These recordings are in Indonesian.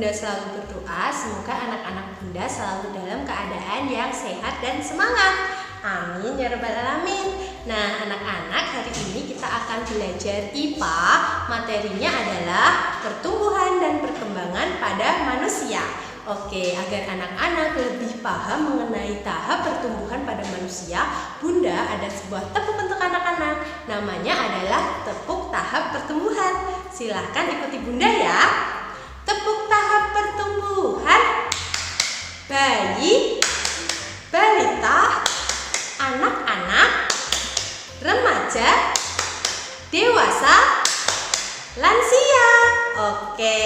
Bunda selalu berdoa semoga anak-anak Bunda selalu dalam keadaan yang sehat dan semangat. Amin ya rabbal alamin. Nah, anak-anak, hari ini kita akan belajar IPA. Materinya adalah pertumbuhan dan perkembangan pada manusia. Oke, agar anak-anak lebih paham mengenai tahap pertumbuhan pada manusia, Bunda ada sebuah tepuk untuk anak-anak. Namanya adalah tepuk tahap pertumbuhan. Silahkan ikuti Bunda ya. Tepuk tahap pertumbuhan. Bayi, balita, anak-anak, remaja, dewasa, lansia. Oke,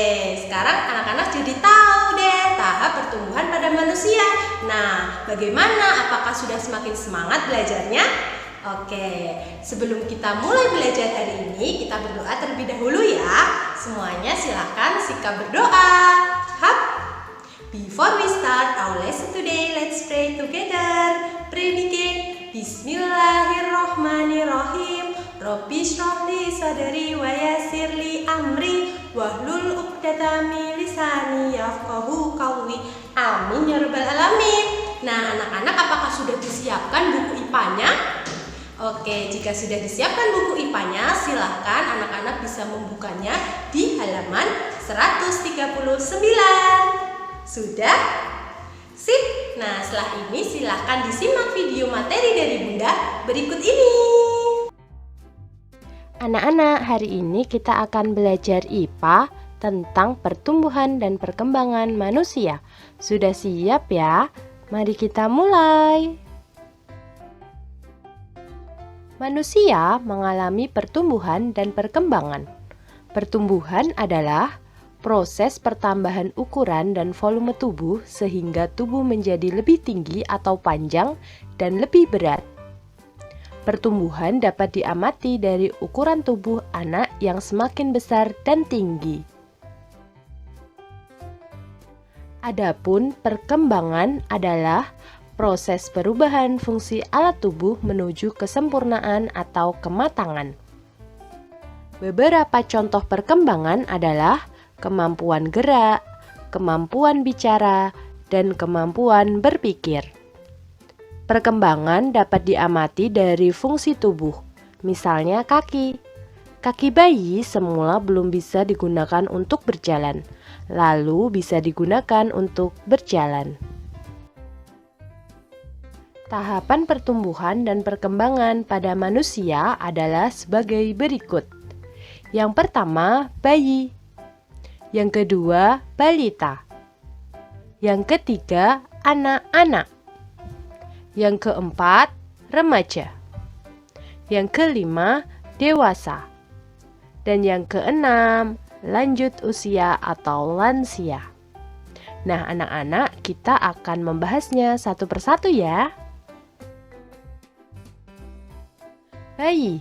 sekarang anak-anak jadi tahu deh tahap pertumbuhan pada manusia. Nah, bagaimana? Apakah sudah semakin semangat belajarnya? Oke, sebelum kita mulai belajar hari ini, kita berdoa terlebih dahulu ya. Semuanya silakan sikap berdoa. Hap. Before we start our lesson today, let's pray together. Pray begin. Bismillahirrahmanirrahim. Rabbi shrah li sadri wa yassir li amri wahlul 'uqdatam min lisani yafqahu qawli. Amin ya rabbal alamin. Nah, anak-anak, apakah sudah disiapkan buku IPA-nya? Oke, jika sudah disiapkan buku IPA-nya, silahkan anak-anak bisa membukanya di halaman 139. Sudah? Sip. Nah, setelah ini silahkan disimak video materi dari Bunda berikut ini. Anak-anak, hari ini kita akan belajar IPA tentang pertumbuhan dan perkembangan manusia. Sudah siap ya? Mari kita mulai. Manusia mengalami pertumbuhan dan perkembangan. Pertumbuhan adalah proses pertambahan ukuran dan volume tubuh sehingga tubuh menjadi lebih tinggi atau panjang dan lebih berat. Pertumbuhan dapat diamati dari ukuran tubuh anak yang semakin besar dan tinggi. Adapun perkembangan adalah proses perubahan fungsi alat tubuh menuju kesempurnaan atau kematangan. Beberapa contoh perkembangan adalah kemampuan gerak, kemampuan bicara, dan kemampuan berpikir. Perkembangan dapat diamati dari fungsi tubuh, misalnya kaki. Kaki bayi semula belum bisa digunakan untuk berjalan, lalu bisa digunakan untuk berjalan. Tahapan pertumbuhan dan perkembangan pada manusia adalah sebagai berikut. Yang pertama, bayi. Yang kedua, balita. Yang ketiga, anak-anak. Yang keempat, remaja. Yang kelima, dewasa. Dan yang keenam, lanjut usia atau lansia. Nah, anak-anak, kita akan membahasnya satu persatu ya. Bayi.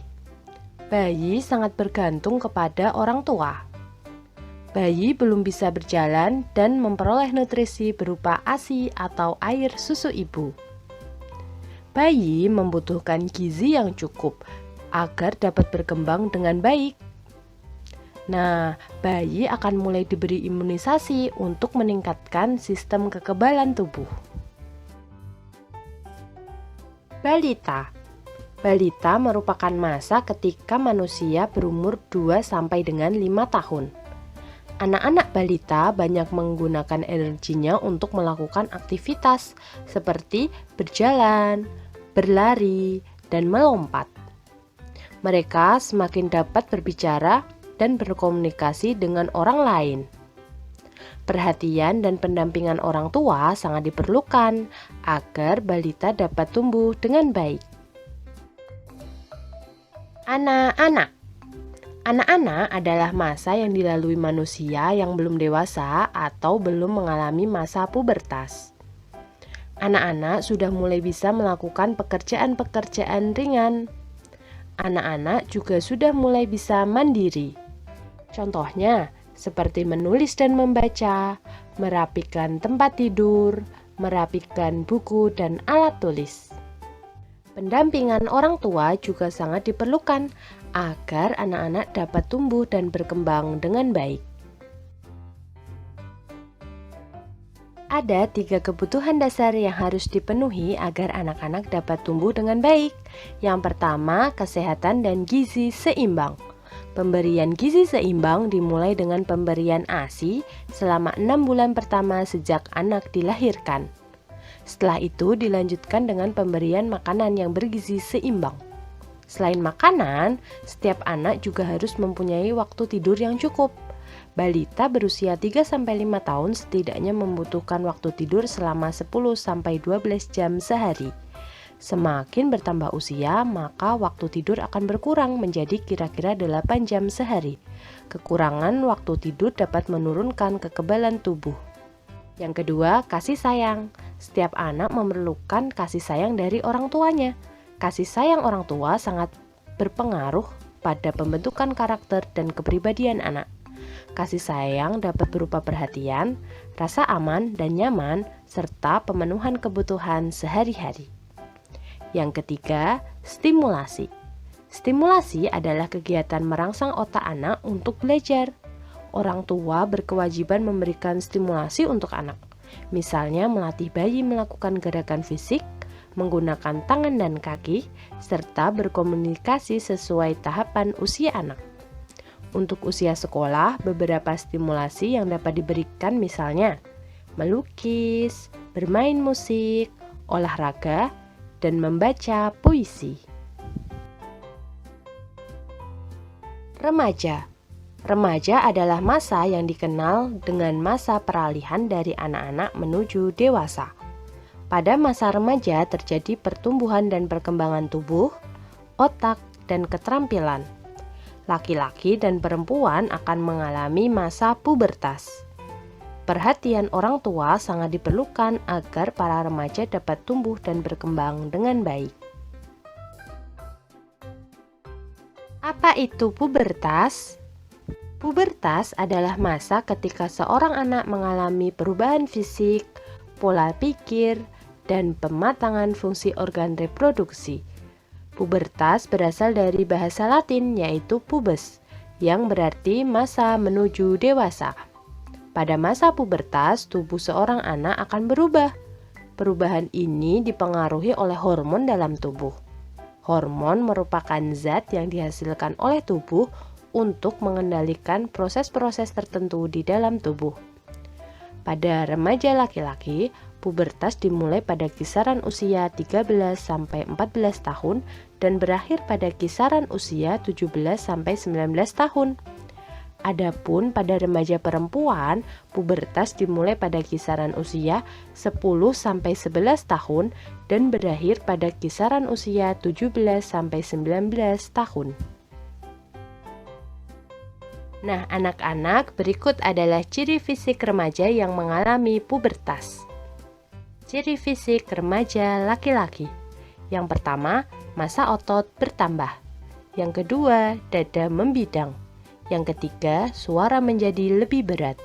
Bayi sangat bergantung kepada orang tua. Bayi belum bisa berjalan dan memperoleh nutrisi berupa ASI atau air susu ibu. Bayi membutuhkan gizi yang cukup agar dapat berkembang dengan baik. Nah, bayi akan mulai diberi imunisasi untuk meningkatkan sistem kekebalan tubuh. Balita. Balita merupakan masa ketika manusia berumur 2 sampai dengan 5 tahun. Anak-anak balita banyak menggunakan energinya untuk melakukan aktivitas seperti berjalan, berlari, dan melompat. Mereka semakin dapat berbicara dan berkomunikasi dengan orang lain. Perhatian dan pendampingan orang tua sangat diperlukan agar balita dapat tumbuh dengan baik. Anak-anak. Anak-anak adalah masa yang dilalui manusia yang belum dewasa atau belum mengalami masa pubertas. Anak-anak sudah mulai bisa melakukan pekerjaan-pekerjaan ringan. Anak-anak juga sudah mulai bisa mandiri. Contohnya, seperti menulis dan membaca, merapikan tempat tidur, merapikan buku dan alat tulis. Pendampingan orang tua juga sangat diperlukan agar anak-anak dapat tumbuh dan berkembang dengan baik. Ada 3 kebutuhan dasar yang harus dipenuhi agar anak-anak dapat tumbuh dengan baik. Yang pertama, kesehatan dan gizi seimbang. Pemberian gizi seimbang dimulai dengan pemberian ASI selama 6 bulan pertama sejak anak dilahirkan. Setelah itu dilanjutkan dengan pemberian makanan yang bergizi seimbang. Selain makanan, setiap anak juga harus mempunyai waktu tidur yang cukup. Balita berusia 3-5 tahun setidaknya membutuhkan waktu tidur selama 10-12 jam sehari. Semakin bertambah usia, maka waktu tidur akan berkurang menjadi kira-kira 8 jam sehari. Kekurangan waktu tidur dapat menurunkan kekebalan tubuh. Yang kedua, kasih sayang. Setiap anak memerlukan kasih sayang dari orang tuanya. Kasih sayang orang tua sangat berpengaruh pada pembentukan karakter dan kepribadian anak. Kasih sayang dapat berupa perhatian, rasa aman dan nyaman, serta pemenuhan kebutuhan sehari-hari. Yang ketiga, stimulasi. Stimulasi adalah kegiatan merangsang otak anak untuk belajar. Orang tua berkewajiban memberikan stimulasi untuk anak. Misalnya melatih bayi melakukan gerakan fisik, menggunakan tangan dan kaki, serta berkomunikasi sesuai tahapan usia anak. Untuk usia sekolah, beberapa stimulasi yang dapat diberikan misalnya melukis, bermain musik, olahraga, dan membaca puisi. Remaja. Remaja adalah masa yang dikenal dengan masa peralihan dari anak-anak menuju dewasa. Pada masa remaja terjadi pertumbuhan dan perkembangan tubuh, otak, dan keterampilan. Laki-laki dan perempuan akan mengalami masa pubertas. Perhatian orang tua sangat diperlukan agar para remaja dapat tumbuh dan berkembang dengan baik. Apa itu pubertas? Pubertas adalah masa ketika seorang anak mengalami perubahan fisik, pola pikir, dan pematangan fungsi organ reproduksi. Pubertas berasal dari bahasa Latin yaitu pubes, yang berarti masa menuju dewasa. Pada masa pubertas, tubuh seorang anak akan berubah. Perubahan ini dipengaruhi oleh hormon dalam tubuh. Hormon merupakan zat yang dihasilkan oleh tubuh untuk mengendalikan proses-proses tertentu di dalam tubuh. Pada remaja laki-laki, pubertas dimulai pada kisaran usia 13-14 tahun dan berakhir pada kisaran usia 17-19 tahun. Adapun pada remaja perempuan, pubertas dimulai pada kisaran usia 10-11 tahun dan berakhir pada kisaran usia 17-19 tahun. Nah, anak-anak, berikut adalah ciri fisik remaja yang mengalami pubertas. Ciri fisik remaja laki-laki. Yang pertama, massa otot bertambah. Yang kedua, dada membidang. Yang ketiga, suara menjadi lebih berat.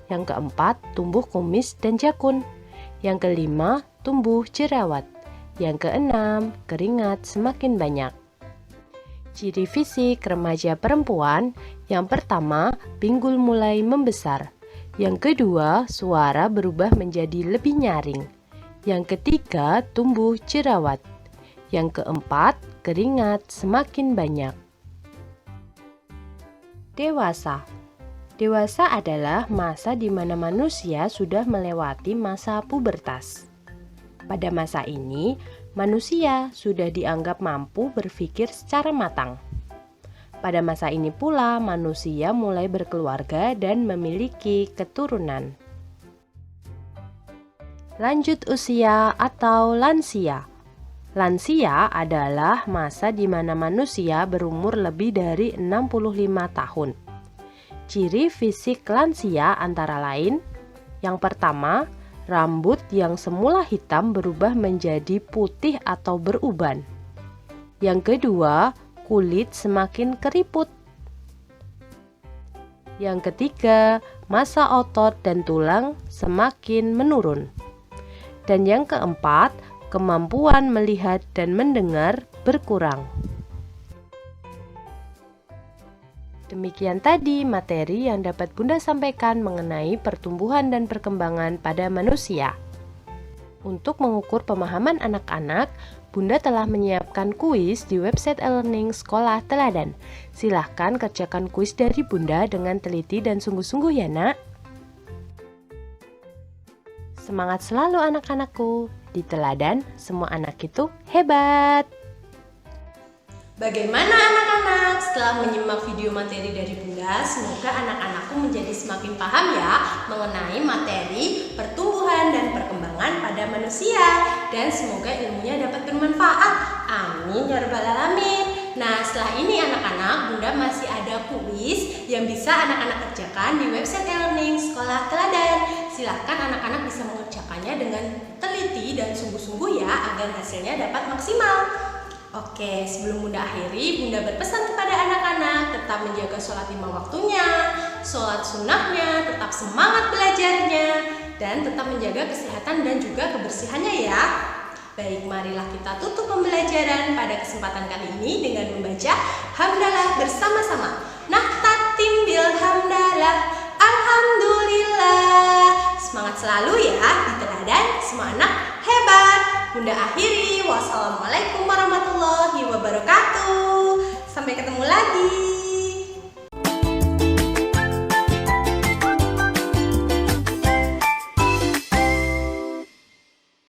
Yang keempat, tumbuh kumis dan jakun. Yang kelima, tumbuh jerawat. Yang keenam, keringat semakin banyak. Ciri fisik remaja perempuan. Yang pertama, pinggul mulai membesar. Yang kedua, suara berubah menjadi lebih nyaring. Yang ketiga, tumbuh jerawat. Yang keempat, keringat semakin banyak. Dewasa. Dewasa adalah masa di mana manusia sudah melewati masa pubertas. Pada masa ini, manusia sudah dianggap mampu berpikir secara matang. Pada masa ini pula, manusia mulai berkeluarga dan memiliki keturunan. Lanjut usia atau lansia. Lansia adalah masa di mana manusia berumur lebih dari 65 tahun. Ciri fisik lansia antara lain, yang pertama, rambut yang semula hitam berubah menjadi putih atau beruban. Yang kedua, kulit semakin keriput. Yang ketiga, massa otot dan tulang semakin menurun. Dan yang keempat, kemampuan melihat dan mendengar berkurang. Demikian tadi materi yang dapat Bunda sampaikan mengenai pertumbuhan dan perkembangan pada manusia. Untuk mengukur pemahaman anak-anak, Bunda telah menyiapkan kuis di website e-learning Sekolah Teladan. Silahkan kerjakan kuis dari Bunda dengan teliti dan sungguh-sungguh ya nak. Semangat selalu anak-anakku. Di Teladan, semua anak itu hebat. Bagaimana anak-anak? Setelah menyimak video materi dari Bunda, semoga anak-anakku menjadi semakin paham ya mengenai materi pertumbuhan dan perkembangan pada manusia, dan semoga ilmunya dapat bermanfaat. Amin ya rabbal alamin. Nah, setelah ini anak-anak, Bunda masih ada kuis yang bisa anak-anak kerjakan di website e-learning Sekolah Teladan. Silahkan anak-anak bisa mengerjakannya dengan teliti dan sungguh-sungguh ya, agar hasilnya dapat maksimal. Oke, sebelum Bunda akhiri, Bunda berpesan kepada anak-anak tetap menjaga sholat 5 waktunya, sholat sunnahnya, tetap semangat belajarnya, dan tetap menjaga kesehatan dan juga kebersihannya ya. Baik, marilah kita tutup pembelajaran pada kesempatan kali ini dengan membaca hamdalah bersama-sama. Nahtatim bil hamdalah, alhamdulillah. Semangat selalu ya di Teladan, semua anak hebat. Bunda akhiri, wassalamualaikum warahmatullahi wabarakatuh. Sampai ketemu lagi.